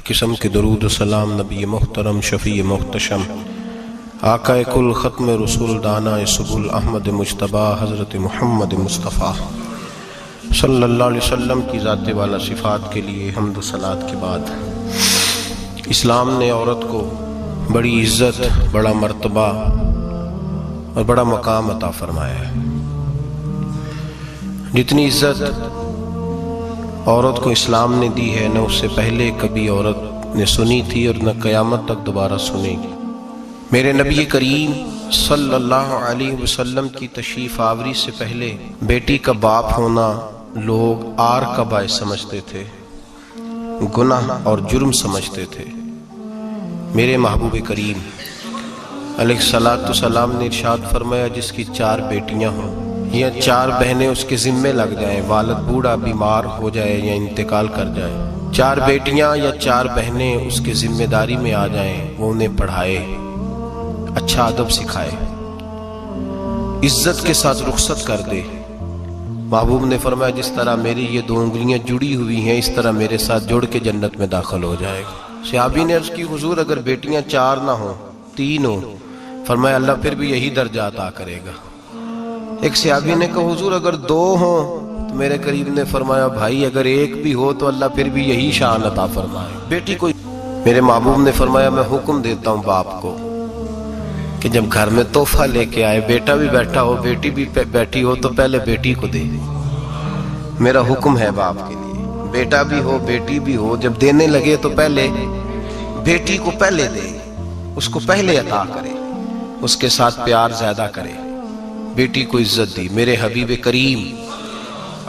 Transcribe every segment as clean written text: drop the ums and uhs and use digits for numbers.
ہر قسم کے درود و سلام نبی محترم شفیع محتشم آقا کل ختم رسول دانا سبل احمد مجتبی حضرت محمد مصطفیٰ صلی اللہ علیہ وسلم کی ذات والا صفات کے لیے حمد و صلات کے بعد اسلام نے عورت کو بڑی عزت، بڑا مرتبہ اور بڑا مقام عطا فرمایا ہے۔ جتنی عزت عورت کو اسلام نے دی ہے نہ اس سے پہلے کبھی عورت نے سنی تھی اور نہ قیامت تک دوبارہ سنے گی۔ میرے نبی کریم صلی اللہ علیہ وسلم کی تشریف آوری سے پہلے بیٹی کا باپ ہونا لوگ عار کا باعث سمجھتے تھے، گناہ اور جرم سمجھتے تھے۔ میرے محبوب کریم علیہ الصلوۃ والسلام نے ارشاد فرمایا جس کی 4 بیٹیاں ہوں یا 4 بہنیں اس کے ذمے لگ جائیں، والد بوڑھا بیمار ہو جائے یا انتقال کر جائے، 4 بیٹیاں یا 4 بہنیں اس کے ذمہ داری میں آ جائیں، وہ انہیں پڑھائے، اچھا ادب سکھائے، عزت کے ساتھ رخصت کر دے۔ محبوب نے فرمایا جس طرح میری یہ 2 انگلیاں جڑی ہوئی ہیں اس طرح میرے ساتھ جڑ کے جنت میں داخل ہو جائے گا۔ صحابی نے عرض کی حضور اگر بیٹیاں 4 نہ ہوں 3 ہوں، فرمایا اللہ پھر بھی یہی درجہ عطا کرے گا۔ ایک صحابی نے کہا حضور اگر 2 ہوں، تو میرے قریب نے فرمایا بھائی اگر 1 بھی ہو تو اللہ پھر بھی یہی شان عطا فرمائے۔ بیٹی کو میرے محبوب نے فرمایا میں حکم دیتا ہوں باپ کو کہ جب گھر میں تحفہ لے کے آئے، بیٹا بھی بیٹھا ہو بیٹی بھی بیٹھی ہو، تو پہلے بیٹی کو دے۔ میرا حکم ہے باپ کے لیے، بیٹا بھی ہو بیٹی بھی ہو، جب دینے لگے تو پہلے بیٹی کو پہلے دے، اس کو پہلے عطا کرے، اس کے ساتھ پیار زیادہ کرے، بیٹی کو عزت دی۔ میرے حبیب کریم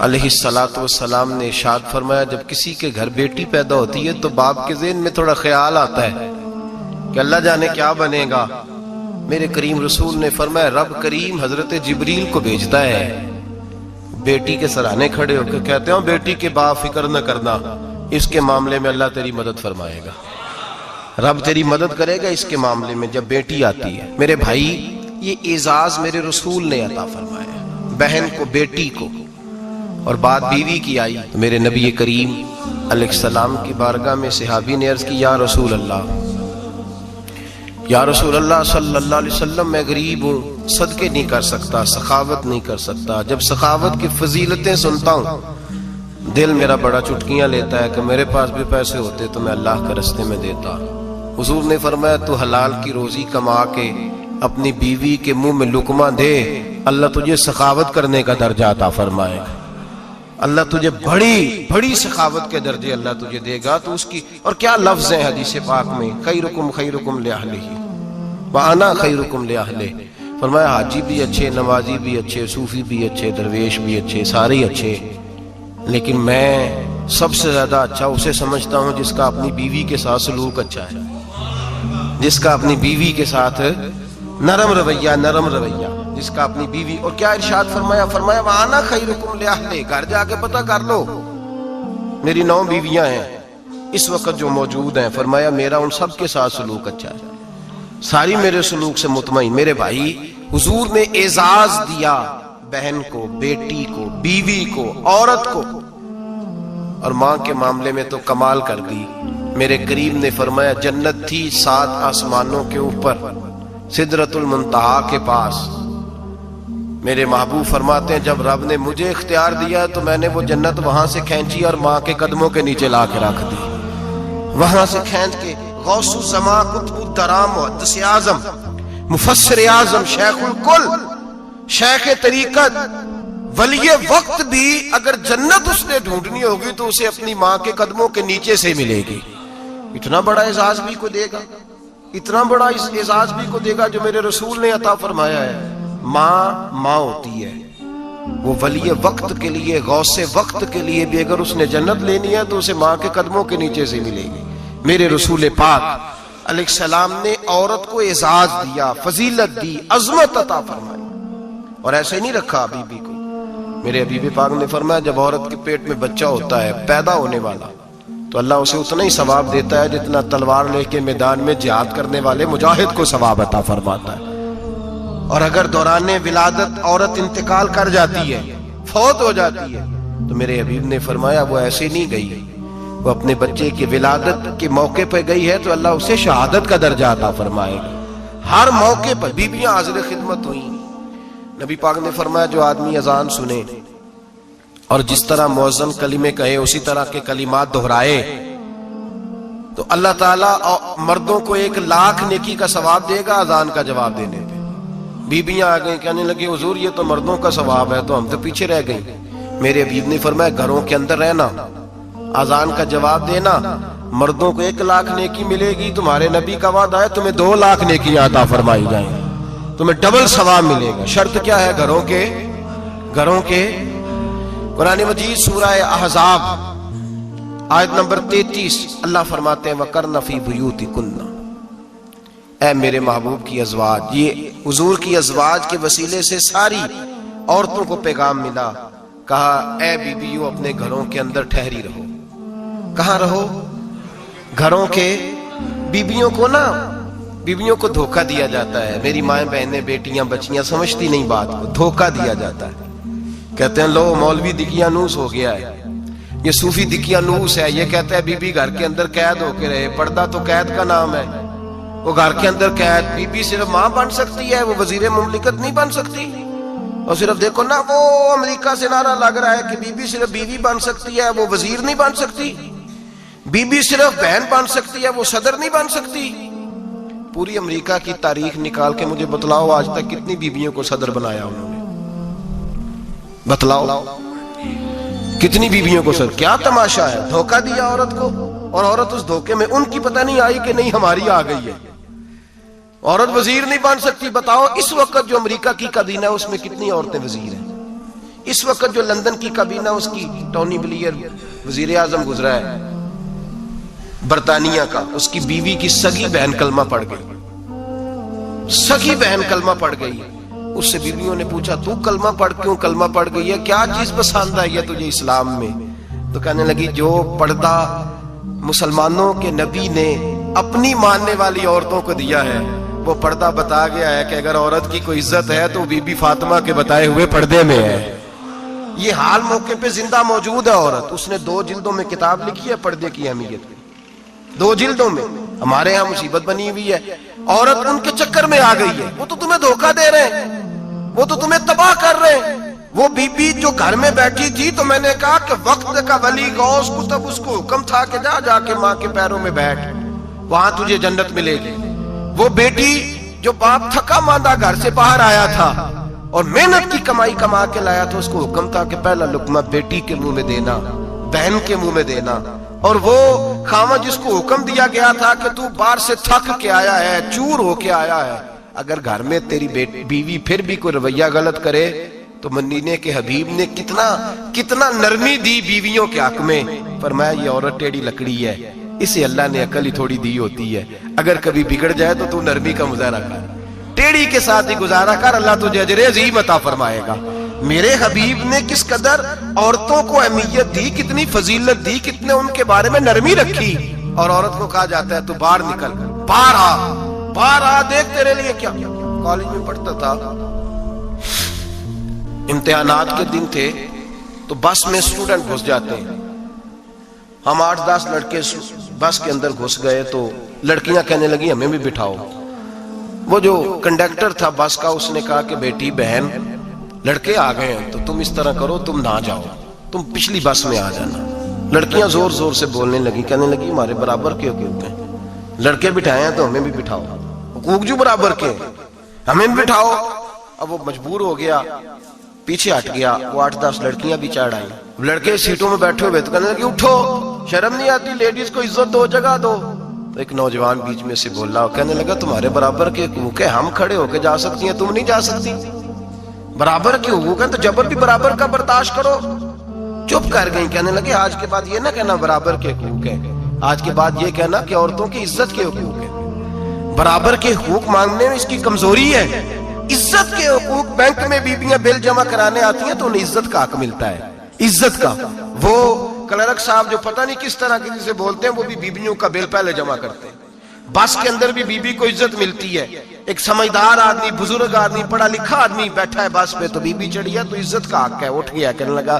علیہ الصلوۃ والسلام نے ارشاد فرمایا جب کسی کے گھر بیٹی پیدا ہوتی ہے تو باپ کے ذہن میں تھوڑا خیال آتا ہے کہ اللہ جانے کیا بنے گا۔ میرے کریم رسول نے فرمایا رب کریم حضرت جبریل کو بھیجتا ہے، بیٹی کے سرانے کھڑے ہو کے کہتے ہیں بیٹی کے باپ فکر نہ کرنا، اس کے معاملے میں اللہ تیری مدد فرمائے گا، رب تیری مدد کرے گا اس کے معاملے میں جب بیٹی آتی ہے۔ میرے بھائی یہ اعزاز میرے رسول نے عطا فرمایا، بہن کو بیٹی کو، اور بات بیوی کی آئی تو میرے نبی کریم علیہ السلام کی بارگاہ میں صحابی نے عرض کی یا رسول اللہ صلی اللہ علیہ وسلم میں غریب ہوں، صدقے نہیں کر سکتا، سخاوت نہیں کر سکتا۔ جب سخاوت کی فضیلتیں سنتا ہوں دل میرا بڑا چٹکیاں لیتا ہے کہ میرے پاس بھی پیسے ہوتے تو میں اللہ کے راستے میں دیتا۔ حضور نے فرمایا تو حلال کی روزی کما کے اپنی بیوی کے منہ میں لقمہ دے، اللہ تجھے سخاوت کرنے کا درجہ عطا فرمائے گا، اللہ تجھے بڑی بڑی سخاوت کے درجے اللہ تجھے دے گا۔ تو اس کی اور کیا لفظ ہیں حدیث پاک میں، خیرکم لأہلہ وأنا خیرکم لأہلہ۔ فرمایا حاجی بھی اچھے، نمازی بھی اچھے، صوفی بھی اچھے، درویش بھی اچھے، سارے ہی اچھے، لیکن میں سب سے زیادہ اچھا اسے سمجھتا ہوں جس کا اپنی بیوی کے ساتھ سلوک اچھا ہے، جس کا اپنی بیوی کے ساتھ نرم رویہ، جس کا اپنی بیوی۔ اور کیا ارشاد فرمایا وَأَنَا خَيْرُكُمْ لِأَهْلِي، گھر جا کے پتہ کر لو میری 9 بیویاں ہیں اس وقت جو موجود ہیں، فرمایا میرا ان سب کے ساتھ سلوک اچھا ہے، ساری میرے سلوک سے مطمئن۔ میرے بھائی حضور نے اعزاز دیا بہن کو، بیٹی کو، بیوی کو، عورت کو، اور ماں کے معاملے میں تو کمال کر دی۔ میرے کریم نے فرمایا جنت تھی 7 آسمانوں کے اوپر سدرۃ المنتہا کے پاس۔ میرے محبوب فرماتے ہیں جب رب نے مجھے اختیار دیا تو میں نے وہ جنت وہاں سے کھینچی اور ماں کے قدموں کے نیچے لا کے رکھ دی، وہاں سے کھینچ کے غوث الزمان قطب الدرام محدث اعظم مفسر اعظم شیخ الکل شیخ طریقت ولی وقت بھی اگر جنت اس نے ڈھونڈنی ہوگی تو اسے اپنی ماں کے قدموں کے نیچے سے ملے گی۔ اتنا بڑا اعزاز بھی کو دے گا، اتنا بڑا اعزاز بھی کو دے گا جو میرے رسول نے عطا فرمایا ہے۔ ماں ہوتی ہے، وہ ولی وقت کے لیے، غوث وقت کے لیے بھی اگر اس نے جنت لینی ہے تو اسے ماں کے قدموں کے نیچے سے ملے گی۔ میرے رسول پاک علیہ السلام نے عورت کو اعزاز دیا، فضیلت دی، عظمت عطا فرمائی، اور ایسے نہیں رکھا بیوی کو۔ میرے حبیب پاک نے فرمایا جب عورت کے پیٹ میں بچہ ہوتا ہے پیدا ہونے والا تو اللہ اسے اتنا ہی ثواب دیتا ہے جتنا تلوار لے کے میدان میں جہاد کرنے والے مجاہد کو ثواب عطا فرماتا ہے۔ اور اگر دوران ولادت عورت انتقال کر جاتی ہے، فوت ہو جاتی ہے، تو میرے حبیب نے فرمایا وہ ایسے نہیں گئی وہ اپنے بچے کی ولادت کے موقع پہ گئی ہے تو اللہ اسے شہادت کا درجہ عطا فرمائے گا. ہر موقع پر بیویاں حاضر خدمت ہوئیں. نبی پاک نے فرمایا جو آدمی اذان سنے اور جس طرح مؤذن کلمے کہے اسی طرح کے کلمات دہرائے تو اللہ تعالیٰ مردوں کو 1,00,000 نیکی کا ثواب دے گا اذان کا جواب دینے پہ. بیویاں آ گئیں کہنے لگی حضور یہ تو مردوں کا ثواب ہے تو ہم تو پیچھے رہ گئیں. میرے حبیب نے فرمایا گھروں کے اندر رہنا، اذان کا جواب دینا، مردوں کو 1,00,000 نیکی ملے گی. تمہارے نبی کا وعدہ ہے تمہیں 2,00,000 نیکی عطا فرمائی جائیں، تمہیں ڈبل ثواب ملے گا. شرط کیا ہے؟ گھروں کے قرآن مجید سورہ احزاب آیت نمبر 33 اللہ فرماتے ہیں وَقَرْنَ فِي بُيُوتِكُنَّ. اے میرے محبوب کی ازواج، یہ حضور کی ازواج کے وسیلے سے ساری عورتوں کو پیغام ملا. کہا اے بیویوں اپنے گھروں کے اندر ٹھہری رہو. کہاں رہو؟ گھروں کے. بیویوں کو دھوکہ دیا جاتا ہے. میری مائیں بہنیں بیٹیاں بچیاں سمجھتی نہیں بات کو، دھوکہ دیا جاتا ہے. کہتے ہیں لو مولوی دقیانوس ہو گیا ہے، یہ صوفی دقیانوس ہے، یہ کہتا ہے بی بی گھر کے اندر قید ہو کے رہے. پردہ تو قید کا نام ہے. وہ گھر کے اندر قید. بی بی صرف ماں بن سکتی ہے، وہ وزیر مملکت نہیں بن سکتی. اور صرف دیکھو نا وہ امریکہ سے نعرہ لگ رہا ہے کہ بی بی صرف بیوی بن سکتی ہے، وہ وزیر نہیں بن سکتی. بی بی صرف بہن بن سکتی ہے، وہ صدر نہیں بن سکتی. پوری امریکہ کی تاریخ نکال کے مجھے بتلاؤ آج تک کتنی بیویوں کو صدر بنایا انہوں نے؟ بتلاؤ کتنی بیویوں کو صدر. کیا تماشا ہے؟ دھوکہ دیا عورت کو، اور عورت اس دھوکے میں ان کی پتہ نہیں آئی کہ نہیں ہماری آ گئی ہے. عورت وزیر نہیں بن سکتی. بتاؤ اس وقت جو امریکہ کی کابینہ ہے اس میں کتنی عورتیں وزیر ہیں؟ اس وقت جو لندن کی کابینہ اس کی ٹونی بلیئر وزیر اعظم گزرا ہے برطانیہ کا، اس کی بیوی کی سگی بہن کلمہ پڑھ گئی. سگی بہن کلمہ پڑھ گئی. اس سے بیویوں نے پوچھا تو کلمہ پڑھ کیوں کلمہ پڑھ گئی ہے؟ کیا چیز پسند آئی ہے تجھے اسلام میں؟ تو کہنے لگی جو پردہ مسلمانوں کے نبی نے اپنی ماننے والی عورتوں کو دیا ہے وہ پردہ بتا گیا ہے کہ اگر عورت کی کوئی عزت ہے تو بی بی فاطمہ کے بتائے ہوئے پردے میں ہے. یہ حال موقع پہ زندہ موجود ہے عورت. اس نے 2 جلدوں میں کتاب لکھی ہے پردے کی اہمیت کی. 2 جلدوں میں. ہمارے ہاں مصیبت بنی ہوئی ہے. عورت ان کے چکر میں آ گئی ہے. وہ تو تمہیں دھوکہ دے رہے ہیں، وہ تو تمہیں تباہ کر رہے ہیں. وہ بی بی جو گھر میں بیٹھی تھی تو میں نے کہا کہ وقت کا ولی غوث کتب اس کو حکم تھا کہ جا کے ماں کے پیروں میں بیٹھ، وہاں تجھے جنت ملے گی. وہ بیٹی جو باپ تھکا ماندہ گھر سے باہر آیا تھا اور محنت کی کمائی کما کے لایا تھا، اس کو حکم تھا کہ پہلا لقمہ بیٹی کے منہ میں دینا، بہن کے منہ میں دینا. اور وہ خاوند جس کو حکم دیا گیا تھا کہ تو باہر سے تھک کے آیا ہے، چور ہو کے آیا ہے، اگر گھر میں تیری بیوی پھر بھی کوئی رویہ غلط کرے تو مدینے کے حبیب نے کتنا نرمی دی بیویوں کے حق میں. فرمایا یہ عورت ٹیڑھی لکڑی ہے، اسے اللہ نے عقل ہی تھوڑی دی ہوتی ہے، اگر کبھی بگڑ جائے تو نرمی کا مظاہرہ کر، ٹیڑھی کے ساتھ ہی گزارا کر، اللہ تجھے اجر عظیم عطا فرمائے گا. میرے حبیب نے کس قدر عورتوں کو اہمیت دی، کتنی فضیلت دی، کتنے ان کے بارے میں نرمی رکھی. اور عورت کو کہا جاتا ہے تو باہر نکل، باہر آ دیکھ تیرے لیے کیا. کالج میں پڑھتا تھا، امتحانات کے دن تھے تو بس میں اسٹوڈنٹ گھس جاتے ہیں. ہم 8-10 لڑکے بس کے اندر گھس گئے تو لڑکیاں کہنے لگی ہمیں بھی بٹھاؤ. وہ جو کنڈکٹر تھا بس کا اس نے کہا کہ بیٹی بہن لڑکے آ گئے ہیں تو تم اس طرح کرو، تم نہ جاؤ، تم پچھلی بس میں آ جانا. لڑکیاں زور زور سے بولنے لگی، کہنے لگی ہمارے برابر کے حقوق ہیں، لڑکے بٹھائے ہیں تو ہمیں بھی بٹھاؤ، حقوق جو برابر کے ہمیں بھی بٹھاؤ. اب وہ مجبور ہو گیا، پیچھے ہٹ گیا. وہ 8-10 لڑکیاں بھی چڑھ آئیں. لڑکے سیٹوں میں بیٹھے ہوئے تو کہنے لگے اٹھو، شرم نہیں آتی، لیڈیز کو عزت دو، جگہ دو. تو ایک نوجوان بیچ میں سے بولا، کہنے لگا تمہارے برابر کے حقوق ہیں، ہم کھڑے ہو کے جا سکتی ہیں، تم نہیں جا سکتی. برابر کے حقوق ہیں تو جبر بھی برابر کا برداشت کرو. چپ کر گئی. کہنے لگے آج کے بعد یہ نہ کہنا برابر کے حقوق ہیں، آج کے بعد یہ کہنا کہ عورتوں کی عزت کے حقوق ہیں. برابر کے حقوق مانگنے میں اس کی کمزوری ہے. عزت کے حقوق، بینک میں بیویاں بل جمع کرانے آتی ہیں تو انہیں عزت کا حق ملتا ہے، عزت کا. وہ کلرک صاحب جو پتہ نہیں کس طرح کسی سے بولتے ہیں وہ بھی بیویوں کا بل پہلے جمع کرتے ہیں. بس کے اندر بھی بیوی کو عزت ملتی ہے. ایک سمجھدار آدمی، بزرگ آدمی، پڑھا لکھا آدمی بیٹھا ہے بس پہ تو بیوی چڑھی ہے تو عزت کا حق ہے. اٹھ گیا، کہنے لگا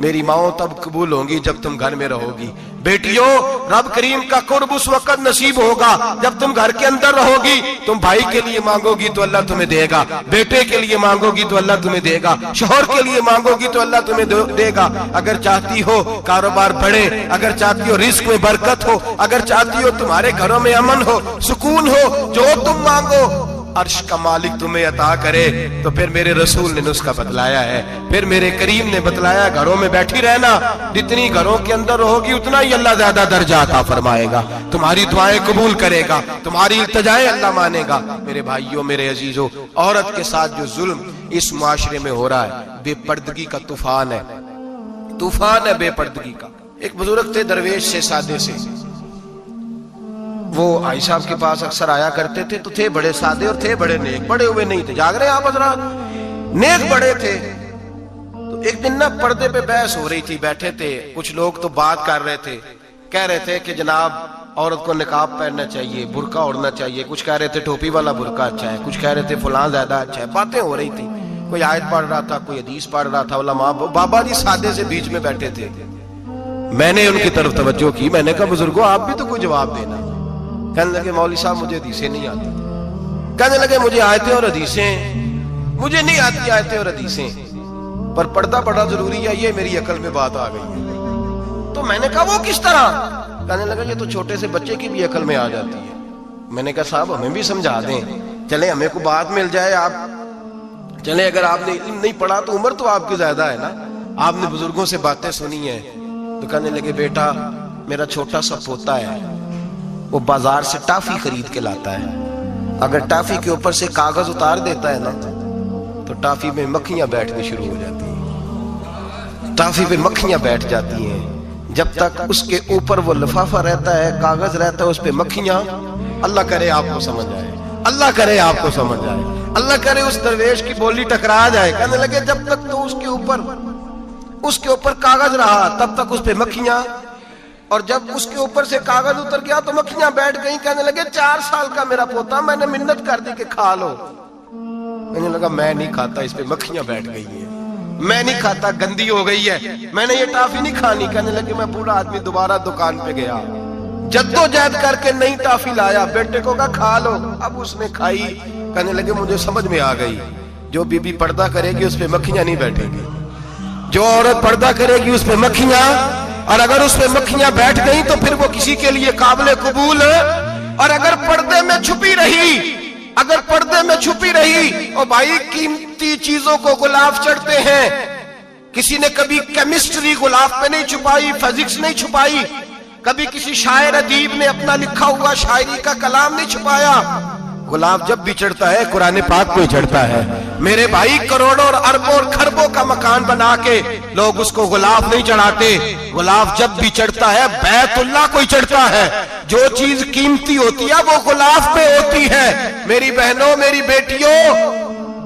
میری ماؤں تب قبول ہوں گی جب تم گھر میں رہو گی۔ بیٹیوں، رب کریم کا قرب اس وقت نصیب ہوگا جب تم گھر کے اندر رہو گی۔ تم بھائی کے لیے مانگو گی تو اللہ تمہیں دے گا، بیٹے کے لیے مانگو گی تو اللہ تمہیں دے گا، شوہر کے لیے مانگو گی تو اللہ تمہیں دے گا۔ اگر چاہتی ہو کاروبار بڑھے، اگر چاہتی ہو رزق میں برکت ہو، اگر چاہتی ہو تمہارے گھروں میں امن ہو، سکون ہو، جو تم مانگو عرش کا مالک تمہیں عطا کرے۔ تو پھر میرے رسول نے نسخہ بتلایا ہے، پھر میرے کریم نے بتلایا، گھروں میں بیٹھی رہنا، جتنی گھروں کے اندر رہوگی اتنا ہی اللہ زیادہ درجہ عطا فرمائے گا، تمہاری دعائیں قبول کرے گا، تمہاری التجائیں اللہ مانے گا۔ میرے بھائیوں، میرے عزیزوں، عورت کے ساتھ جو ظلم اس معاشرے میں ہو رہا ہے، بے پردگی کا طوفان ہے، طوفان ہے بے پردگی کا۔ ایک بزرگ تھے درویش سے، سادے سے، وہ آئی صاحب کے پاس اکثر آیا کرتے تھے، تو تھے بڑے سادے اور تھے بڑے نیک، بڑے ہوئے نہیں تھے، جاگ رہے ہیں آپ حضرات، نیک بڑے تھے۔ تو ایک دن نا پردے پہ بحث ہو رہی تھی، بیٹھے تھے کچھ لوگ تو بات کر رہے تھے، کہہ رہے تھے کہ جناب عورت کو نقاب پہننا چاہیے، برقع اوڑھنا چاہیے، کچھ کہہ رہے تھے ٹوپی والا برقع اچھا ہے، کچھ کہہ رہے تھے فلاں زیادہ اچھا ہے، باتیں ہو رہی تھی، کوئی آیت پڑھ رہا تھا، کوئی حدیث پڑھ رہا تھا، علماء بابا جی سادے سے بیچ میں بیٹھے تھے۔ میں نے ان کی طرف توجہ کی، میں نے کہا بزرگوں آپ بھی تو کوئی جواب دینا۔ کہنے لگے مولوی صاحب مجھے حدیثیں نہیں آتی، کہنے لگے مجھے آیتیں اور حدیثیں مجھے نہیں آتی، آیتیں اور حدیثیں، پر پردہ بڑا ضروری ہے، یہ میری عقل میں بات آ گئی ہے۔ تو میں نے کہا وہ کس طرح؟ کہنے لگا یہ تو چھوٹے سے بچے کی بھی عقل میں آ جاتی ہے۔ میں نے کہا صاحب ہمیں بھی سمجھا دیں، چلیں ہمیں کو بات مل جائے، آپ چلیں، اگر آپ نے علم نہیں پڑھا تو عمر تو آپ کی زیادہ ہے نا، آپ نے بزرگوں سے باتیں سنی ہیں۔ تو کہنے لگے بیٹا میرا چھوٹا سا پوتا ہے، وہ بازار سے ٹافی خرید کے لاتا ہے، اگر ٹافی کے اوپر سے کاغذ اتار دیتا ہے نا تو ٹافی میں مکھیاں بیٹھنے شروع ہو جاتی ہیں، ٹافی پہ مکھیاں بیٹھ جاتی ہیں، جب تک اس کے اوپر وہ لفافہ رہتا ہے، کاغذ رہتا ہے، اس پہ مکھیاں، اللہ کرے آپ کو سمجھ آئے، اللہ کرے آپ کو سمجھ آئے، اللہ کرے اس درویش کی بولی ٹکرا جائے۔ کہنے لگے جب تک تو اس کے اوپر کاغذ رہا تب تک اس پہ مکھیاں، اور جب اس کے اوپر سے کاغذ اتر گیا تو مکھیاں بیٹھ گئیں۔ کہنے لگے 4 سال کا میرا پوتا، میں نے منت کر دی کہ کھا لو، کہنے لگا میں نہیں کھاتا، اس پہ مکھیاں بیٹھ گئی ہیں، میں نہیں کھاتا، گندی ہو گئی ہے، میں نے یہ ٹافی نہیں کھانی۔ کہنے لگے میں بوڑھا آدمی دوبارہ دکان پہ گیا، جدوجہد کر کے نئی ٹافی لایا، بیٹے کو کہا کھا لو، اب اس نے کھائی۔ کہنے لگے مجھے سمجھ میں آ گئی، جو بی بی پردہ کرے گی اس پہ مکھیاں نہیں بیٹھیں گی، جو عورت پردہ کرے گی اس پہ مکھیاں، اور اگر اس پہ مکھیاں بیٹھ گئیں تو پھر وہ کسی کے لیے قابل قبول ہے۔ اور اگر پردے میں چھپی رہی، اور بھائی قیمتی چیزوں کو غلاف چڑھتے ہیں، کسی نے کبھی کیمسٹری غلاف پہ نہیں چھپائی، فزکس نہیں چھپائی، کبھی کسی شاعر ادیب نے اپنا لکھا ہوا شاعری کا کلام نہیں چھپایا، غلاف جب بھی چڑھتا ہے قرآن پاک کو ہی چڑھتا ہے۔ میرے بھائی کروڑوں اور اربوں اور خربوں کا مکان بنا کے لوگ اس کو غلاف نہیں چڑھاتے، غلاف جب بھی چڑھتا ہے بیت اللہ کو ہی چڑھتا ہے۔ جو چیز قیمتی ہوتی ہے وہ غلاف پہ ہوتی ہے۔ میری بہنوں، میری بیٹیوں،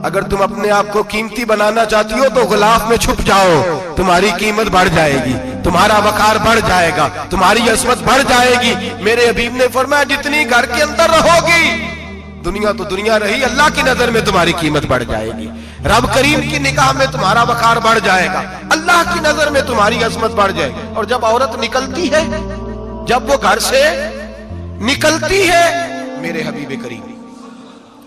اگر تم اپنے آپ کو قیمتی بنانا چاہتی ہو تو غلاف میں چھپ جاؤ، تمہاری قیمت بڑھ جائے گی، تمہارا وقار بڑھ جائے گا، تمہاری عظمت بڑھ جائے گی۔ میرے حبیب نے فرمایا جتنی گھر کے اندر رہو گی، دنیا تو دنیا رہی، اللہ کی نظر میں تمہاری قیمت بڑھ جائے گی، رب کریم کی نگاہ میں تمہارا وقار بڑھ جائے گا، اللہ کی نظر میں تمہاری عظمت بڑھ جائے گی۔ اور جب عورت نکلتی ہے، جب وہ گھر سے نکلتی ہے، میرے حبیب کریم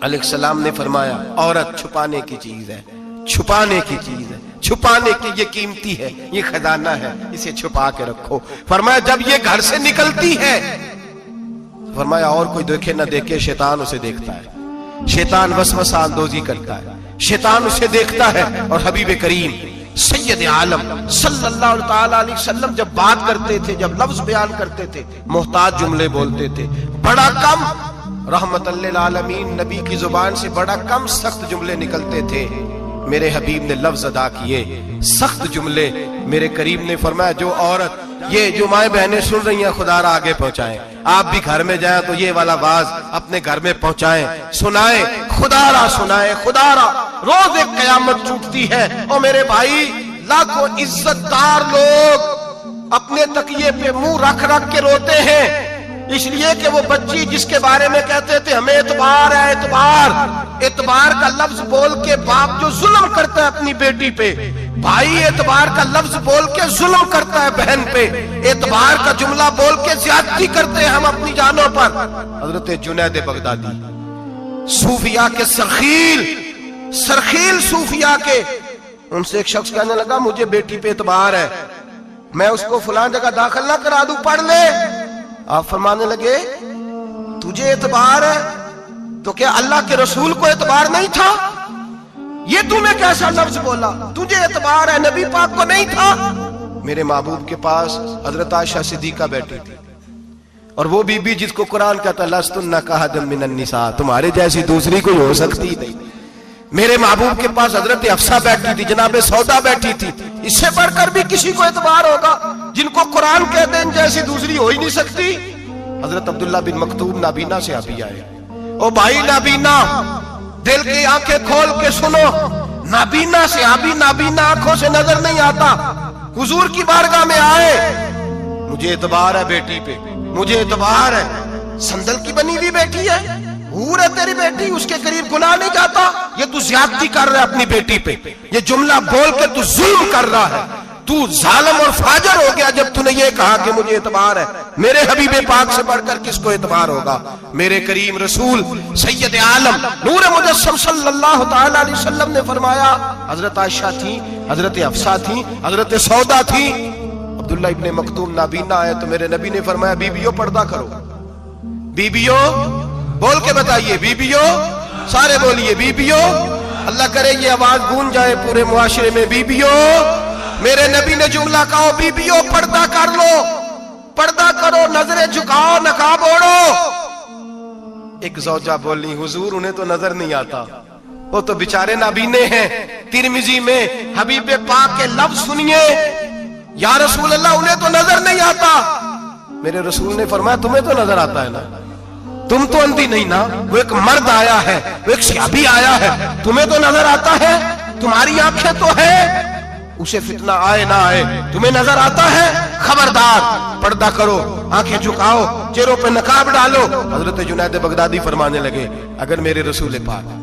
علیہ السلام نے فرمایا عورت چھپانے کی چیز ہے، چھپانے کی چیز ہے، چھپانے کی، یہ قیمتی ہے، یہ خزانہ ہے، اسے چھپا کے رکھو۔ فرمایا جب یہ گھر سے نکلتی ہے، فرمایا اور کوئی دیکھے نہ دیکھے، شیطان اسے دیکھتا ہے، شیطان وسوسہ اندوزی کرتا ہے، شیطان اسے دیکھتا ہے۔ اور حبیب کریم سید عالم صلی اللہ تعالی علیہ وسلم جب بات کرتے تھے، جب لفظ بیان کرتے تھے، محتاج جملے بولتے تھے، بڑا کم، رحمت للعالمین نبی کی زبان سے بڑا کم سخت جملے نکلتے تھے۔ میرے حبیب نے لفظ ادا کیے سخت جملے۔ میرے کریم نے فرمایا جو عورت، یہ جو مائیں بہنیں سن رہی ہیں خدا را آگے پہنچائیں، آپ بھی گھر میں جائیں تو یہ والا باز اپنے گھر میں پہنچائیں، سنائیں، خدا را سنائیں، خدا را۔ روز ایک قیامت ٹوٹتی ہے، اور میرے بھائی لاکھوں عزت دار لوگ اپنے تکیے پہ منہ رکھ رکھ کے روتے ہیں، اس لیے کہ وہ بچی جس کے بارے میں کہتے تھے ہمیں اعتبار ہے، اعتبار کا لفظ بول کے باپ جو ظلم کرتا ہے اپنی بیٹی پہ، بھائی اعتبار کا لفظ بول کے ظلم کرتا ہے بہن پہ، اعتبار کا جملہ بول کے زیادتی کرتے ہیں ہم اپنی جانوں پر۔ حضرت جنید بغدادی صوفیاء کے سرخیل صوفیاء کے، ان سے ایک شخص کہنے لگا مجھے بیٹی پہ اعتبار ہے، میں اس کو فلاں جگہ داخل نہ کرا دوں، پڑھ لے۔ آپ فرمانے لگے تجھے اعتبار ہے تو کیا اللہ کے رسول کو اعتبار نہیں تھا؟ یہ تو نے کیسا لفظ بولا؟ تجھے اعتبار ہے، نبی پاک کو نہیں تھا؟ میرے محبوب کے پاس حضرت عائشہ صدیقہ بیٹھی تھی، اور وہ بی بی جس کو قرآن کہتا لستن کاحد من النساء، تمہارے جیسی دوسری کوئی ہو سکتی نہیں۔ میرے محبوب کے پاس حضرت حفصہ بیٹھی تھی، جناب سودا بیٹھی تھی، اس سے بڑھ کر بھی کسی کو اعتبار ہوگا؟ جن کو قرآن کہتے ہیں ان جیسی دوسری ہو ہی نہیں سکتی۔ حضرت عبداللہ بن مکتوم نابینا سے ابھی آئے، او بھائی نابینا دل کی آنکھیں کھول کے سنو، نابینا سے ابھی نابینا آنکھوں سے نظر نہیں آتا، حضور کی بارگاہ میں آئے، مجھے اعتبار ہے بیٹی پہ، مجھے اعتبار ہے، سندل کی بنی ہوئی بیٹی ہے، حور ہے تیری بیٹی، اس کے قریب گناہ نہیں جاتا، یہ تو زیادتی کر رہا ہے اپنی بیٹی پہ، یہ جملہ بول کے تو ظلم کر رہا ہے، تو ظالم اور فاجر ہو گیا جب تو نے یہ کہا کہ مجھے اعتبار ہے۔ میرے حبیب پاک سے بڑھ کر کس کو اعتبار ہوگا؟ میرے کریم رسول سید عالم نور مجسم صلی اللہ تعالی علیہ وسلم نے فرمایا، حضرت عائشہ تھی، حضرت حفصہ تھی، حضرت سودا تھی، عبداللہ ابن مکتوم نابینا آئے تو میرے نبی نے فرمایا بیویوں پردہ کرو، بیویوں بول کے بتائیے، بیویوں سارے بولیے، بیویوں، اللہ کرے یہ آواز گونج جائے پورے معاشرے میں، بیویوں، میرے نبی نے جملہ کہا بیویوں پردہ کر لو، پردہ کرو، نظریں جھکاؤ، نقاب اوڑھو۔ ایک زوجہ بولی حضور انہیں تو نظر نہیں آتا، وہ تو بیچارے نابینے ہیں۔ ترمذی میں حبیب پاک کے لفظ سنیے، یا رسول اللہ انہیں تو نظر نہیں آتا۔ میرے رسول نے فرمایا تمہیں تو نظر آتا ہے نا، تم تو اندھی نہیں نا، وہ ایک مرد آیا ہے، وہ ایک صحابی آیا ہے، تمہیں تو نظر آتا ہے، تمہاری آنکھیں تو ہے، اسے فتنہ آئے نہ آئے تمہیں نظر آتا ہے، خبردار پردہ کرو، آنکھیں جھکاؤ، چہروں پہ نقاب ڈالو۔ حضرت جنید بغدادی فرمانے لگے اگر میرے رسول پاک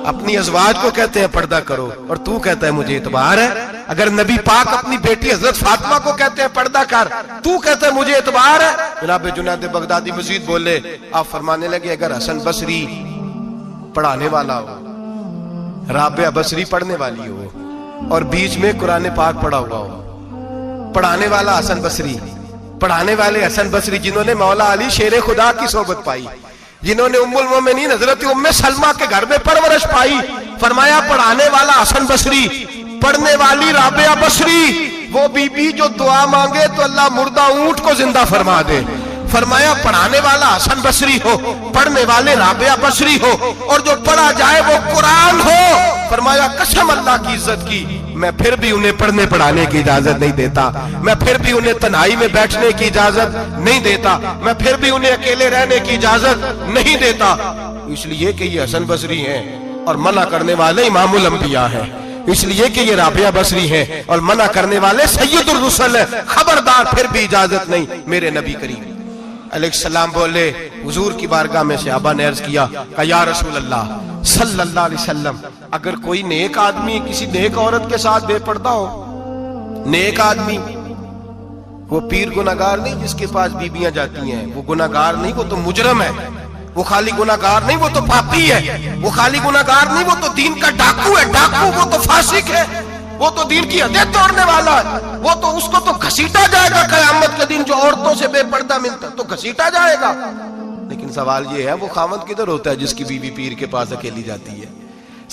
اپنی ازواج کو کہتے ہیں پردہ کرو اور تو کہتا ہے مجھے اعتبار ہے، اگر نبی پاک اپنی بیٹی حضرت فاطمہ کو کہتے ہیں پردہ کر، تو کہتا ہے مجھے اعتبار ہے۔ جناب جنید بغدادی مزید بولے، آپ فرمانے لگے اگر حسن بصری پڑھانے والا ہو، رابعہ بصری پڑھنے والی ہو، اور بیچ میں قرآن پاک پڑھا ہوا ہو، پڑھانے والا حسن بصری، پڑھانے والے حسن بصری جنہوں نے مولا علی شیر خدا کی صحبت پائی، جنہوں نے ام المومنین حضرت ام سلمہ کے گھر میں پرورش پائی، فرمایا پڑھانے والا حسن بصری، پڑھنے والی رابعہ بصری، وہ بی بی جو دعا مانگے تو اللہ مردہ اونٹ کو زندہ فرما دے۔ فرمایا پڑھانے والا حسن بصری ہو، پڑھنے والے رابعہ بصری ہو، اور جو پڑھا جائے وہ قرآن ہو۔ فرمایا قسم اللہ کی عزت کی میں پھر بھی انہیں پڑھنے پڑھانے کی اجازت نہیں دیتا، میں پھر بھی انہیں تنہائی میں بیٹھنے کی اجازت نہیں دیتا، میں پھر بھی انہیں اکیلے رہنے کی اجازت نہیں دیتا، اس لیے کہ یہ حسن بصری ہیں اور منع کرنے والے امام الانبیاء ہیں، اس لیے کہ یہ رابعہ بصری ہیں اور منع کرنے والے سید الرسل ہیں، خبردار پھر بھی اجازت نہیں۔ میرے نبی کریم علیہ السلام بولے، حضور کی بارگاہ میں صحابہ نے عرض کیا کہ یا رسول اللہ صلی اللہ علیہ وسلم اگر کوئی نیک آدمی کسی نیک عورت کے ساتھ بے پردہ ہو، نیک آدمی، وہ پیر گناہگار نہیں جس کے پاس بیویاں جاتی ہیں، وہ گناہگار نہیں، وہ تو مجرم ہے، وہ خالی گناہگار نہیں، وہ تو پاپی ہے، وہ خالی گناہگار نہیں، وہ تو دین کا ڈاکو ہے، ڈاکو، وہ تو فاسق ہے، وہ تو دین کی حدیں توڑنے والا ہے، وہ تو اس کو تو گھسیٹا جائے گا قیامت کے دن، جو عورتوں سے بے پردہ ملتا تو گھسیٹا جائے گا۔ لیکن سوال یہ ہے وہ خاوند کدھر ہوتا ہے جس کی بیوی پیر کے پاس اکیلی جاتی ہے؟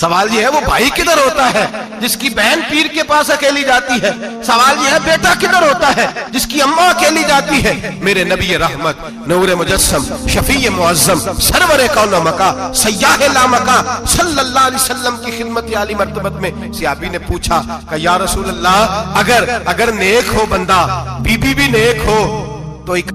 سوال یہ ہے وہ بھائی کدھر ہوتا ہے جس کی بہن پیر کے پاس اکیلی جاتی ہے؟ سوال یہ ہے بیٹا کدھر ہوتا ہے جس کی اماں اکیلی جاتی ہے؟ میرے نبی رحمت نور مجسم شفیع معظم سرور کون مکہ سیاح لامکہ صلی اللہ علیہ وسلم کی خدمت عالی مرتبت میں صحابی نے پوچھا کہ یا رسول اللہ اگر نیک ہو بندہ، بی بی بھی نیک ہو تو ایک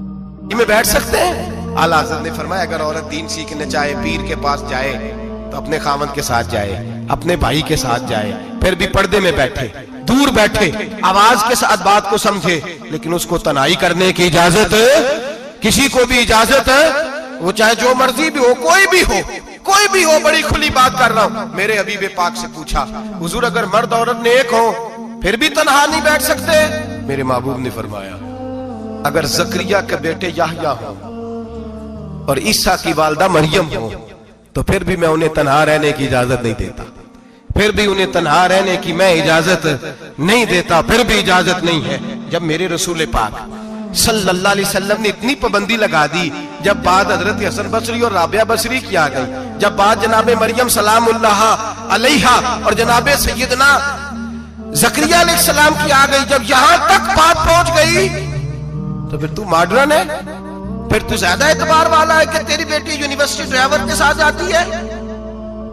میں بیٹھ سکتے ہیں؟ اعلیٰ حضرت نے فرمایا اگر عورت دین سیکھنے چاہے پیر کے پاس جائے تو اپنے خاوند کے ساتھ جائے، اپنے بھائی کے ساتھ جائے، پھر بھی پردے میں بیٹھے، دور بیٹھے، آواز کے ساتھ بات کو سمجھے، لیکن اس کو تنہائی کرنے کی اجازت کسی کو بھی اجازت ہے، وہ چاہے جو مرضی بھی ہو، کوئی بھی ہو، بڑی کھلی بات کر رہا ہوں۔ میرے حبیب پاک سے پوچھا حضور اگر مرد عورت نیک ہو پھر بھی تنہا نہیں بیٹھ سکتے؟ میرے محبوب نے فرمایا اگر زکریا کے بیٹے یحییٰ ہو اور عیسیٰ کی والدہ مریم ہو تو پھر بھی میں انہیں تنہا رہنے کی اجازت نہیں دیتا، پھر بھی انہیں تنہا رہنے کی میں اجازت نہیں دیتا، پھر بھی اجازت نہیں ہے۔ جب میرے رسول پاک صلی اللہ علیہ وسلم نے اتنی پابندی لگا دی، جب بات حضرت حسن بصری اور رابعہ بصری کی آ گئی، جب بات جناب مریم سلام اللہ علیہا اور جناب سیدنا زکریا علیہ السلام کی آ گئی، جب یہاں تک بات پہنچ گئی تو پھر تو ماڈرن ہے، پھر تو زیادہ اعتبار والا ہے کہ تیری بیٹی یونیورسٹی ڈرائیور کے ساتھ جاتی ہے،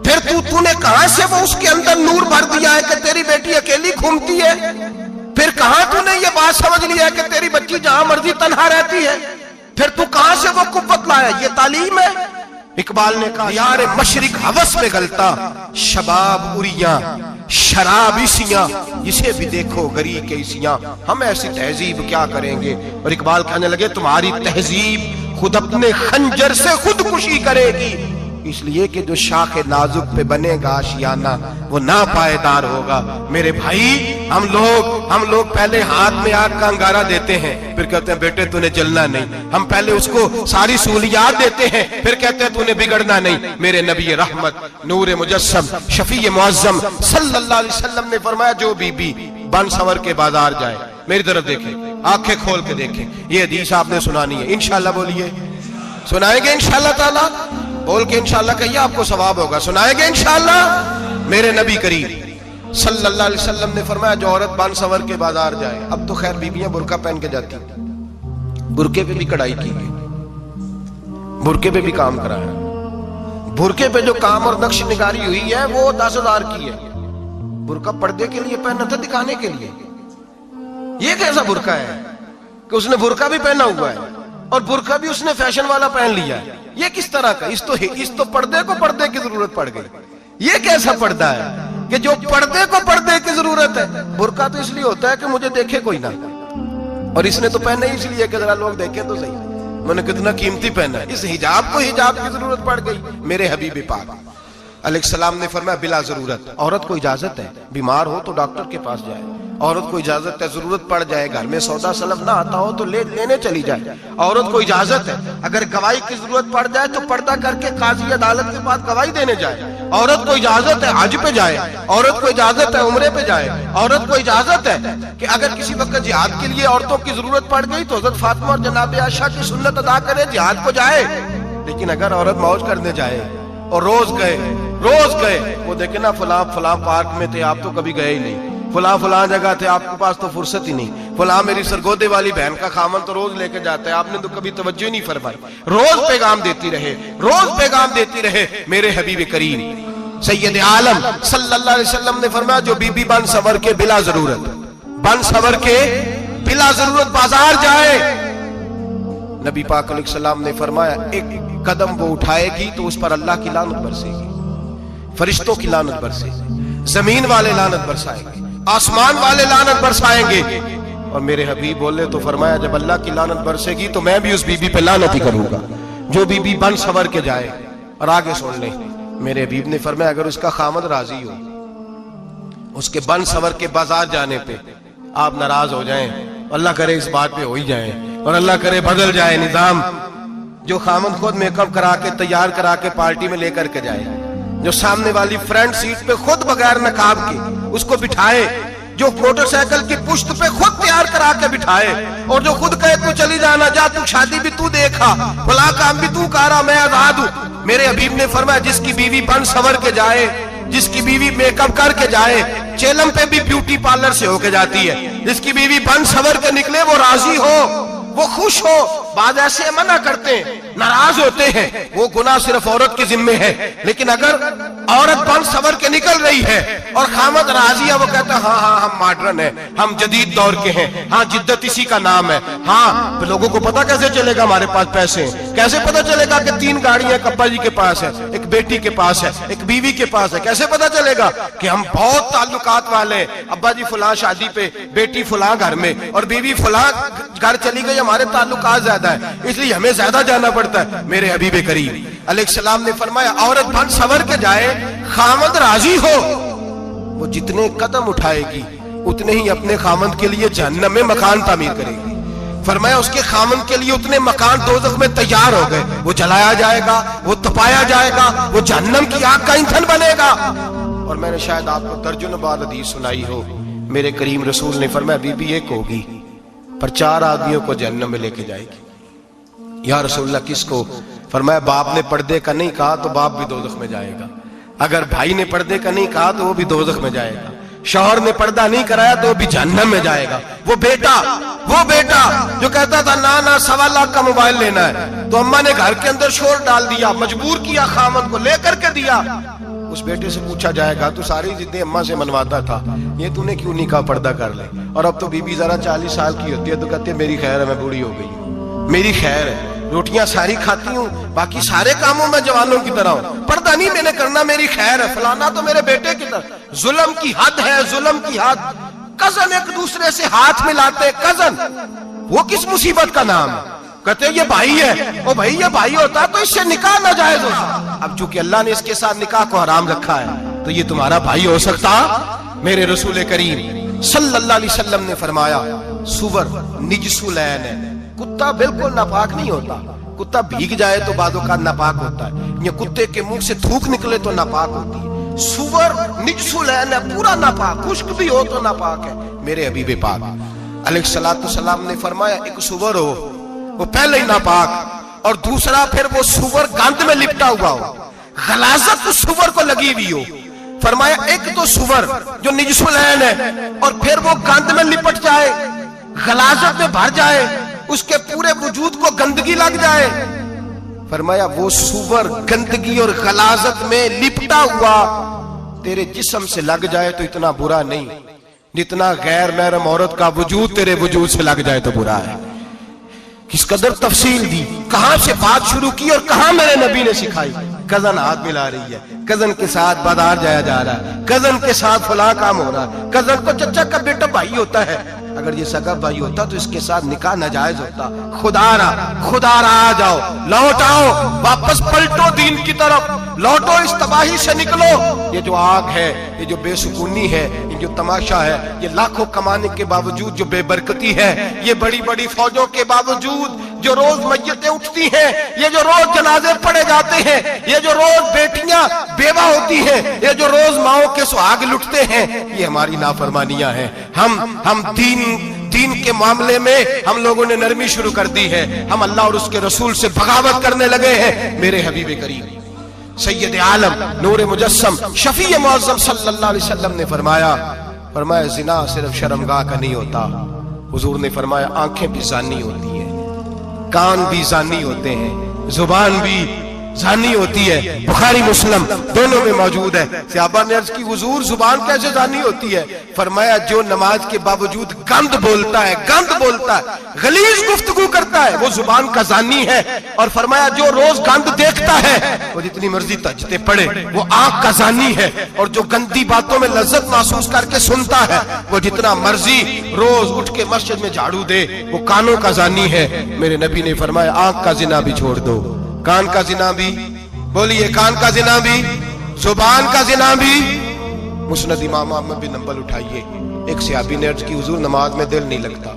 پھر تو نے کہاں سے وہ اس کے اندر نور بھر دیا ہے کہ تیری بیٹی اکیلی گھومتی ہے، پھر کہاں تو نے یہ بات سمجھ لیا ہے کہ تیری بچی جہاں مرضی تنہا رہتی ہے، پھر تو کہاں سے وہ قوت لایا؟ یہ تعلیم ہے۔ اقبال نے کہا یار مشرق ہوس میں گلتا شباب اریاں شراب عیسیاں، اسے بھی دیکھو گری کے عیسیاں، ہم ایسی تہذیب کیا کریں گے؟ اور اقبال کہنے لگے تمہاری تہذیب خود اپنے خنجر سے خودکشی کرے گی، اس لیے کہ جو شاخ نازک پہ بنے گا آشیانہ وہ ناپائیدار ہوگا۔ میرے بھائی ہم لوگ پہلے ہاتھ میں آگ کا انگارہ دیتے ہیں، پھر کہتے ہیں بیٹے تو نے جلنا نہیں، ہم پہلے اس کو ساری سہولیات دیتے ہیں، پھر کہتے ہیں تو نے بگڑنا نہیں۔ میرے نبی رحمت نور مجسم شفیع معظم صلی اللہ علیہ وسلم نے فرمایا جو بی بی بن سور کے بازار جائے، میری طرف دیکھیں، آنکھیں کھول کے دیکھیں، یہ حدیث آپ نے سنانی ہے، انشاءاللہ بولیے، سنائیں گے انشاءاللہ تعالی، بول کے انشاءاللہ کہیے آپ کو ثواب ہوگا، سنائیں گے انشاءاللہ۔ میرے نبی کریم صلی اللہ علیہ وسلم نے فرمایا جو عورت بن سور کے بازار جائے، اب تو خیر بیویاں برقع پہن کے جاتی، برقعے پہ بھی کڑھائی کی گئی، برقعے پہ بھی کام کرایا، برقعے پہ جو کام اور نقش نگاری ہوئی ہے وہ 10,000 کی ہے۔ برقع پردے کے لیے پہنا تھا، دکھانے کے لیے۔ یہ کیسا برقع ہے کہ اس نے برقع بھی پہنا ہوا ہے اور برقع بھی اس نے فیشن والا پہن لیا ہے؟ یہ کس طرح کا؟ اس تو پردے کو پردے کی ضرورت پڑ گئی۔ یہ کیسا پردہ ہے کہ جو پردے کو پردے کی ضرورت ہے؟ برقع تو اس لیے ہوتا ہے کہ مجھے دیکھے کوئی نہ، اور اس نے تو پہنا ہی اس لیے کہ ذرا لوگ دیکھیں تو صحیح میں نے کتنا قیمتی پہنا ہے۔ اس حجاب کو حجاب کی ضرورت پڑ گئی۔ میرے حبیب پاک علیہ السلام نے فرمایا بلا ضرورت، عورت کو اجازت ہے بیمار ہو تو ڈاکٹر کے پاس جائے، عورت کو اجازت ہے ضرورت پڑ جائے گھر میں سودا سلف نہ آتا ہو تو لینے چلی جائے، عورت کو اجازت ہے اگر گواہی کی ضرورت پڑ جائے تو پردہ کر کے قاضی عدالت کے پاس گواہی دینے جائے، عورت کو اجازت ہے حج پہ جائے، عورت کو اجازت ہے عمرے پہ جائے، عورت کو اجازت ہے کہ اگر کسی وقت جہاد کے لیے عورتوں کی ضرورت پڑ گئی تو حضرت فاطمہ اور جناب عائشہ کی سنت ادا کرے جہاد کو جائے۔ لیکن اگر عورت موج کرنے جائے اور روز گئے وہ دیکھیں نا فلاں پارک میں تھے آپ تو کبھی گئے ہی نہیں، فلاں جگہ تھے آپ کے پاس تو فرصت ہی نہیں، فلاں میری سرگودے والی بہن کا خامن تو روز لے کے جاتا ہے آپ نے تو کبھی توجہ نہیں فرمائی۔ روز پیغام دیتی رہے۔ میرے حبیب کریم سید عالم صلی اللہ علیہ وسلم نے فرمایا جو بی بی بن سور کے بلا ضرورت بازار جائے، نبی پاک علیہ السلام نے فرمایا ایک قدم وہ اٹھائے گی تو اس پر اللہ کی لعنت برسے گی، فرشتوں کی لعنت برسے گی، زمین والے لعنت برسائیں گے، آسمان والے لعنت برسائیں گے۔ اور میرے حبیب بولے تو فرمایا جب اللہ کی لعنت برسے گی تو میں بھی اس بی بی پہ لعنت ہی کروں گا جو بی بی بن سور کے جائے۔ اور آگے سن لیں میرے حبیب نے فرمایا اگر اس کا خامد راضی ہو اس کے بن سور کے بازار جانے پہ، آپ ناراض ہو جائیں، اللہ کرے اس بات پہ ہو ہی جائیں اور اللہ کرے بدل جائے نظام، جو خامد خود میک اپ کرا کے تیار کرا کے پارٹی میں لے کر کے جائے، جو سامنے والی فرنٹ سیٹ پہ خود بغیر نقاب کے اس کو بٹھائے، جو موٹر سائیکل کی پشت پہ خود تیار کرا کے بٹھائے، اور جو خود کہے تو چلی جانا جا تو شادی بھی تو دیکھا بلا کام بھی تو کرا میں آزاد ہوں۔ میرے حبیب نے فرمایا جس کی بیوی بن سور کے جائے، جس کی بیوی میک اپ کر کے جائے، چیلم پہ بھی بیوٹی پارلر سے ہو کے جاتی ہے، جس کی بیوی بن سور کے نکلے وہ راضی ہو، وہ خوش ہو۔ بعض ایسے منع کرتے ہیں، ناراض ہوتے ہیں، وہ گناہ صرف عورت کے ذمے ہے، لیکن اگر عورت بن سور کے نکل رہی ہے اور خامد راضی ہے، وہ کہتا ہے ہاں ہم ماڈرن ہیں، ہم جدید دور کے ہیں، ہاں جدت اسی کا نام ہے، ہاں لوگوں کو پتا کیسے چلے گا ہمارے پاس پیسے ہیں، کیسے پتا چلے گا کہ 3 گاڑیاں کپا جی کے پاس ہے، ایک بیٹی کے پاس ہے، ایک بیوی کے پاس ہے، کیسے پتا چلے گا کہ ہم بہت تعلقات والے ہیں؟ ابا جی فلاں شادی پہ، بیٹی فلاں گھر میں، اور بیوی فلاں گھر چلی گئی، ہمارے تعلقات زیادہ ہیں اس لیے ہمیں زیادہ جانا پڑتا ہے۔ میرے حبیب کریم علیہ السلام نے فرمایا عورت بن سور کے جائے، خامد راضی ہو، وہ جتنے قدم اٹھائے گی اتنے ہی اپنے خامد کے لیے جہنم میں مکان تعمیر کرے گی۔ فرمایا اس کے خامد کے لیے اتنے مکان دوزخ میں تیار ہو گئے، وہ جلایا جائے گا، وہ تپایا جائے گا، وہ جہنم کی آگ کا ایندھن بنے گا۔ اور میں نے شاید آپ کو درجنوں بار حدیث سنائی ہو، میرے کریم رسول نے فرمایا بی بی ایک ہوگی پر 4 آدمیوں کو جہنم میں لے کے جائے گی۔ یا رسول اللہ کس کو؟ فرمایا باپ نے پردے کا نہیں کہا تو باپ بھی دوزخ میں جائے گا، اگر بھائی نے پردے کا نہیں کہا تو وہ بھی دوزخ میں جائے گا، شوہر نے پردہ نہیں کرایا تو وہ بھی جہنم میں جائے گا۔ وہ بیٹا جو کہتا تھا نا 1.25 لاکھ کا موبائل لینا ہے، تو اماں نے گھر کے اندر شور ڈال دیا، مجبور کیا، خامد کو لے کر کے دیا۔ اس بیٹے سے پوچھا جائے گا تو ساری ضدیں اماں سے منواتا تھا، یہ تو نے کیوں نہیں کہا پردہ کر لے؟ اور اب تو بی بی ذرا 40 سال کی ہوتی ہے تو کہتے ہیں میری خیر ہے، میں بوڑھی ہو گئی ہوں، میری خیر ہے، روٹیاں ساری کھاتی ہوں، باقی سارے کاموں میں جوانوں کی طرح ہوں، پردہ نہیں میں نے کرنا، میری خیر ہے، فلانا تو میرے بیٹے کی طرح۔ ظلم کی حد ہے، ظلم کی حد۔ کزن ایک دوسرے سے ہاتھ ملاتے، کزن، وہ کس مصیبت کا نام ہے؟ کہتے ہیں یہ بھائی ہے، او بھائی یہ بھائی ہوتا تو اس سے نکاح ناجائز ہوتا، اب چونکہ اللہ نے اس کے ساتھ نکاح کو حرام رکھا ہے تو یہ تمہارا بھائی ہو سکتا؟ میرے رسول کریم صلی اللہ علیہ وسلم نے فرمایا سور نجس العین ہے، کتا بالکل ناپاک نہیں ہوتا، کتا بھیگ جائے تو بعد اوقات ناپاک ہوتا ہے، یہ کتے کے منہ سے تھوک نکلے تو ناپاک ہوتی ہے۔ سور نجس العین ہے، پورا ناپاک، خشک بھی ہو تو ناپاک ہے۔ میرے حبیب پاک علیہ السلام نے فرمایا ایک سور ہو وہ پہلے ہی ناپاک، اور دوسرا پھر وہ سور گند میں لپٹا ہوا ہو، غلاظت اس سور کو لگی ہوئی ہو۔ فرمایا ایک تو سور جو نجس العین ہے اور پھر وہ گند میں لپٹ جائے، غلاظت میں بھر جائے، اس کے پورے وجود کو گندگی لگ جائے۔ فرمایا وہ سور گندگی اور غلاظت میں لپٹا ہوا تیرے جسم سے لگ جائے تو اتنا برا نہیں جتنا غیر محرم عورت کا وجود تیرے وجود سے لگ جائے تو برا ہے۔ کس قدر تفصیل دی، کہاں سے بات شروع کی اور کہاں میرے نبی نے سکھائی۔ کزن ہاتھ ملا رہی ہے، کزن کے ساتھ بازار جایا جا رہا ہے، کزن کے ساتھ فلاں کام ہو رہا ہے، کزن کو چچا کا بیٹا بھائی ہوتا ہے، اگر یہ سگا بھائی ہوتا تو اس کے ساتھ نکاح ناجائز ہوتا۔ خدا را آ جاؤ، لوٹ آؤ، واپس پلٹو دین کی طرف، لوٹو اس تباہی سے نکلو۔ یہ جو آگ ہے، یہ جو بے سکونی ہے، یہ جو تماشا ہے، یہ لاکھوں کمانے کے باوجود جو بے برکتی ہے، یہ بڑی بڑی فوجوں کے باوجود جو روز میتیں اٹھتی ہیں، یہ جو روز جنازے پڑے جاتے ہیں، یہ جو روز بیٹیاں بیوہ ہوتی ہیں، یہ جو روز ماؤں کے سہاگ لٹتے ہیں، یہ ہماری نافرمانیاں ہیں۔ ہم دین کے معاملے میں ہم لوگوں نے نرمی شروع کر دی ہے، ہم اللہ اور اس کے رسول سے بغاوت کرنے لگے ہیں۔ میرے حبیب کریم سید عالم نور مجسم شفیع معظم صلی اللہ علیہ وسلم نے فرمایا زنا صرف شرمگاہ کا نہیں ہوتا، حضور نے فرمایا آنکھیں بھی زانی ہوتی ہیں، کان بھی زانی ہوتے ہیں، زبان بھی زانی ہوتی ہے۔ بخاری مسلم دونوں میں موجود ہے۔ صحابہ نے عرض کی حضور زبان کیسے زانی ہوتی ہے؟ فرمایا جو نماز کے باوجود گند بولتا ہے، غلیظ گفتگو کرتا ہے، وہ زبان کا زانی ہے۔ اور فرمایا جو روز گند دیکھتا ہے وہ جتنی مرضی تہجدیں پڑھے وہ آنکھ کا زانی ہے، اور جو گندی باتوں میں لذت محسوس کر کے سنتا ہے وہ جتنا مرضی روز اٹھ کے مسجد میں جھاڑو دے وہ کانوں کا زانی ہے۔ میرے نبی نے فرمایا آنکھ کا زنا بھی چھوڑ دو، کان کا زنا بھی، بولیے کان کا زنا بھی، زبان کا زنا بھی۔ مسند امام احمد بن حنبل اٹھائیے، ایک صحابی نے عرض کی حضور نماز میں دل نہیں لگتا،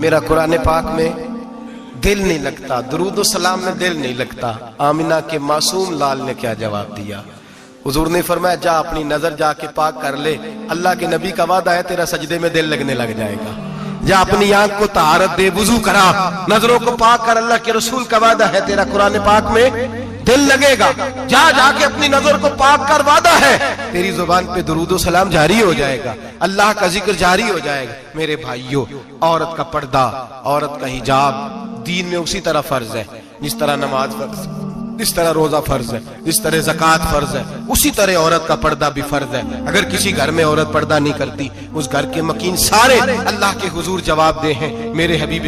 میرا قرآن پاک میں دل نہیں لگتا، درود و سلام میں دل نہیں لگتا۔ آمنہ کے معصوم لال نے کیا جواب دیا؟ حضور نے فرمایا جا اپنی نظر جا کے پاک کر لے، اللہ کے نبی کا وعدہ ہے تیرا سجدے میں دل لگنے لگ جائے گا۔ جا اپنی آنکھ کو طہارت دے، وضو کرا، نظروں کو پاک کر، اللہ کے رسول کا وعدہ ہے تیرا قرآن پاک میں دل لگے گا۔ جا کے اپنی نظر کو پاک کر، وعدہ ہے تیری زبان پہ درود و سلام جاری ہو جائے گا، اللہ کا ذکر جاری ہو جائے گا۔ میرے بھائیوں، عورت کا پردہ، عورت کا حجاب دین میں اسی طرح فرض ہے جس طرح نماز فرض، جس طرح روزہ فرض ہے، جس طرح زکوٰۃ فرض ہے، اسی طرح عورت کا پردہ بھی فرض ہے۔ اگر کسی گھر میں عورت پردہ نہیں کرتی، اس گھر کے مکین سارے اللہ کے حضور جواب دے ہیں۔ میرے حبیب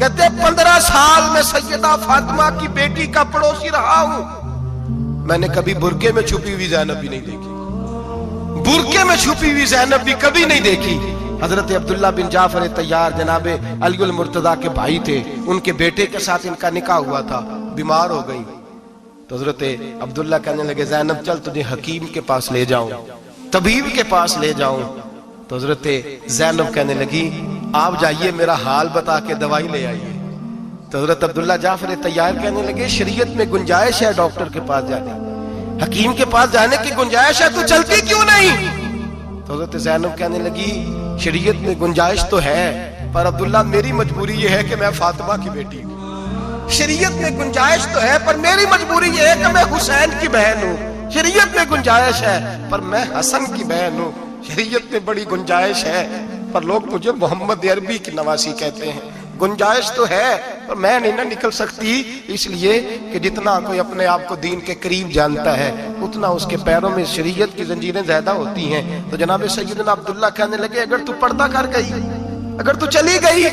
کہتے 15 سال میں سیدہ فاطمہ کی بیٹی کا پڑوسی رہا ہوں، میں نے کبھی برقعے میں چھپی ہوئی زینب بھی نہیں دیکھی، برقعے میں چھپی ہوئی زینب بھی کبھی نہیں دیکھی۔ حضرت عبداللہ بن جعفر طیار جناب علی المرتضیٰ کے بھائی تھے، ان کے بیٹے کے ساتھ ان کا نکاح ہوا تھا، بیمار ہو گئی تو حضرت عبداللہ کہنے لگے زینب چل تجھے حکیم کے پاس لے جاؤں، طبیب کے پاس لے جاؤں۔ تو حضرت زینب کہنے لگی آپ جائیے میرا حال بتا کے دوائی لے آئیے۔ تو حضرت عبداللہ جعفر طیار کہنے لگے شریعت میں گنجائش ہے ڈاکٹر کے پاس جانے، حکیم کے پاس جانے کی گنجائش ہے، تو چلتی کیوں نہیں؟ تو حضرت زینب کہنے لگی شریعت میں گنجائش تو ہے پر عبداللہ میری مجبوری یہ ہے کہ میں فاطمہ کی بیٹی ہوں، شریعت میں گنجائش تو ہے پر میری مجبوری یہ ہے کہ میں حسین کی بہن ہوں، شریعت میں گنجائش ہے پر میں حسن کی بہن ہوں، شریعت میں بڑی گنجائش ہے پر لوگ مجھے محمد عربی کی نواسی کہتے ہیں، گنجائش تو ہے پر میں نہیں نہ نکل سکتی، اس لیے کہ جتنا کوئی اپنے آپ کو دین کے قریب جانتا ہے اتنا اس کے پیروں میں شریعت کی زنجیریں زیادہ ہوتی ہیں۔ تو جناب سیدنا عبداللہ کہنے لگے اگر تو پردہ کر گئی، اگر تو چلی گئی،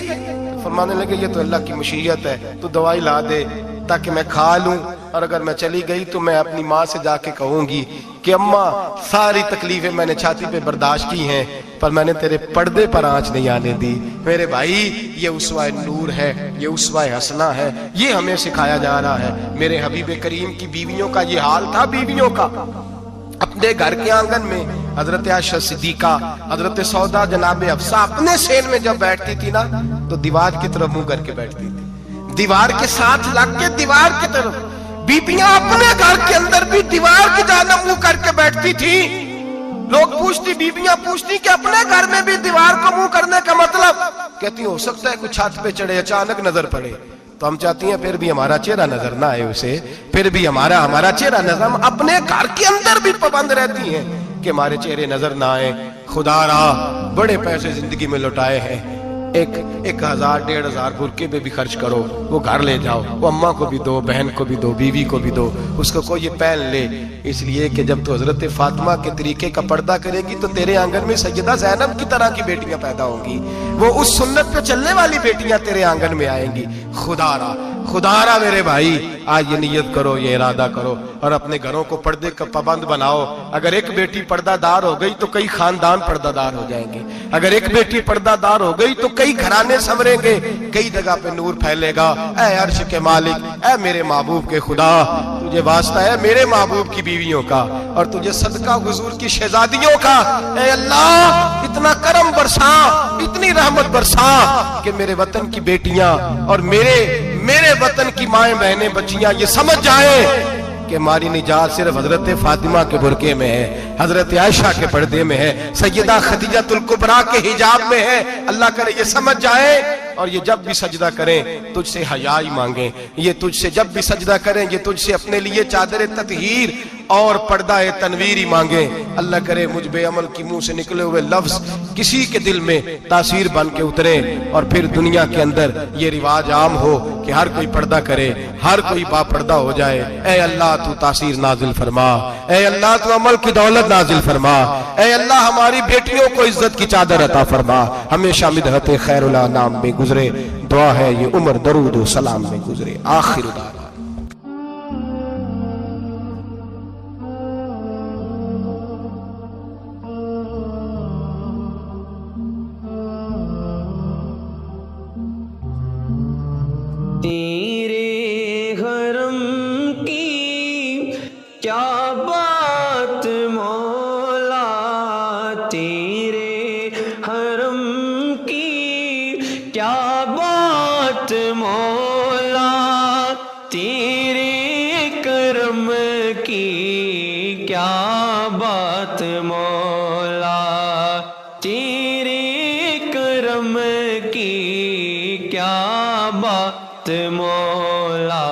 فرمانے لگے یہ تو اللہ کی مشیت ہے، تو دوائی لا دے تاکہ میں کھا لوں، اور اگر میں چلی گئی تو میں اپنی ماں سے جا کے کہوں گی کہ اماں ساری تکلیفیں میں نے چھاتی پہ برداشت کی ہیں پر میں نے تیرے پردے پر آنچ نہیں آنے دی۔ میرے بھائی یہ اسوہ نور ہے، یہ اسوہ حسنہ ہے، یہ ہمیں سکھایا جا رہا ہے۔ میرے حبیب کریم کی بیویوں کا یہ حال تھا، بیویوں کا اپنے گھر کے آنگن میں حضرت عائشہ صدیقہ، حضرت سودا جناب حفصہ اپنے سین میں جب بیٹھتی تھی نا تو دیوار کی طرف منہ کر کے بیٹھتی تھی، دیوار کے ساتھ لگ کے دیوار کی طرف۔ بیبیاں اپنے گھر کے اندر بھی دیوار کی جانب منہ کر کے بیٹھتی تھی۔ لوگ پوچھتی، بیبیاں پوچھتی کہ اپنے گھر میں بھی دیوار کو منہ کرنے کا مطلب؟ کہتی ہو سکتا ہے کوئی چھت پہ چڑھے اچانک نظر پڑے تو ہم چاہتی ہیں پھر بھی ہمارا چہرہ نظر نہ آئے اسے، پھر بھی ہمارا چہرہ نظر، ہم اپنے گھر کے اندر بھی پابند رہتی ہیں کہ ہمارے چہرے نظر نہ آئے۔ خدا را بڑے پیسے زندگی میں لوٹائے ہیں، 1000 1500 برقعے پہ بھی خرچ کرو، وہ گھر لے جاؤ، وہ اماں کو بھی دو، بہن کو بھی دو، بیوی کو بھی دو، اس کو کوئی یہ پہن لے، اس لیے کہ جب تو حضرت فاطمہ کے طریقے کا پردہ کرے گی تو تیرے آنگن میں سیدہ زینب کی طرح کی بیٹیاں پیدا ہوں گی، وہ اس سنت پہ چلنے والی بیٹیاں تیرے آنگن میں آئیں گی۔ خدا را میرے بھائی آج یہ نیت کرو، یہ ارادہ کرو اور اپنے گھروں کو پردے کا پابند بناؤ۔ اگر ایک بیٹی پردہ دار ہو گئی تو کئی خاندان پردہ دار ہو جائیں گے، اگر ایک بیٹی پردہ دار ہو گئی تو کئی گھرانے سنوریں گے، کئی جگہ پہ نور پھیلے گا۔ اے عرش کے مالک، اے میرے محبوب کے خدا، تجھے واسطہ ہے میرے محبوب کی بیویوں کا اور تجھے صدقہ حضور کی شہزادیوں کا۔ اے اللہ اتنا کرم برسا، اتنی رحمت برسا کہ میرے وطن کی بیٹیاں اور میرے وطن کی مائیں بہنیں بچیاں یہ سمجھ جائیں کہ ہماری نجات صرف حضرت فاطمہ کے برقعے میں ہے، حضرت عائشہ کے پردے میں ہے، سیدہ خدیجہ الکبریٰ کے حجاب میں ہے۔ اللہ کرے یہ سمجھ جائیں اور یہ جب بھی سجدہ کریں تجھ سے حیائی مانگیں، یہ تجھ سے جب بھی سجدہ کریں یہ تجھ سے اپنے لیے چادر تطہیر اور پردہ تنویری مانگیں۔ اللہ کرے مجھ بے عمل کی منہ سے نکلے ہوئے لفظ کسی کے دل میں تاثیر بن کے اترے اور پھر دنیا کے اندر یہ رواج عام ہو کہ ہر کوئی پردہ کرے، ہر کوئی با پردہ ہو جائے۔ اے اللہ تو تاثیر نازل فرما، اے اللہ تو عمل کی دولت نازل فرما، اے اللہ ہماری بیٹیوں کو عزت کی چادر عطا فرما، ہمیشہ مدحت خیر الانام میں گزرے۔ دعا ہے یہ عمر درود و سلام میں گزرے۔ آخر دعوانا تیرے حرم کی کیا بات مولا، تیرے حرم کی کیا بات مولا، تیرے کرم کی کیا بات مولا، تیرے کرم کی کیا بات مولا،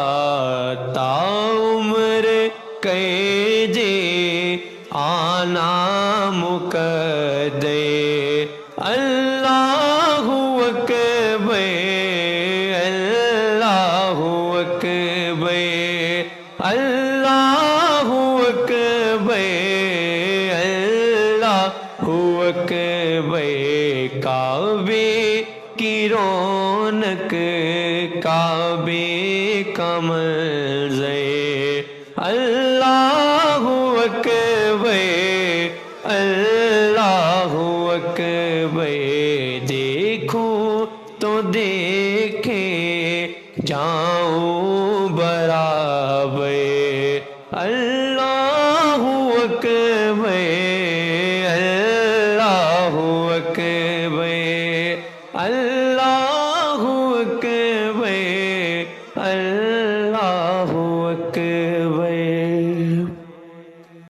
تا عمر کہجے آنا مقدے، اللہ اکبر اللہ اکبر اللہ اکبر اللہ اکبر، کعبے کی رونق کعبے کا منظر اللہ اکبر اللہ اکبر دیکھوں تو دیکھے جاؤں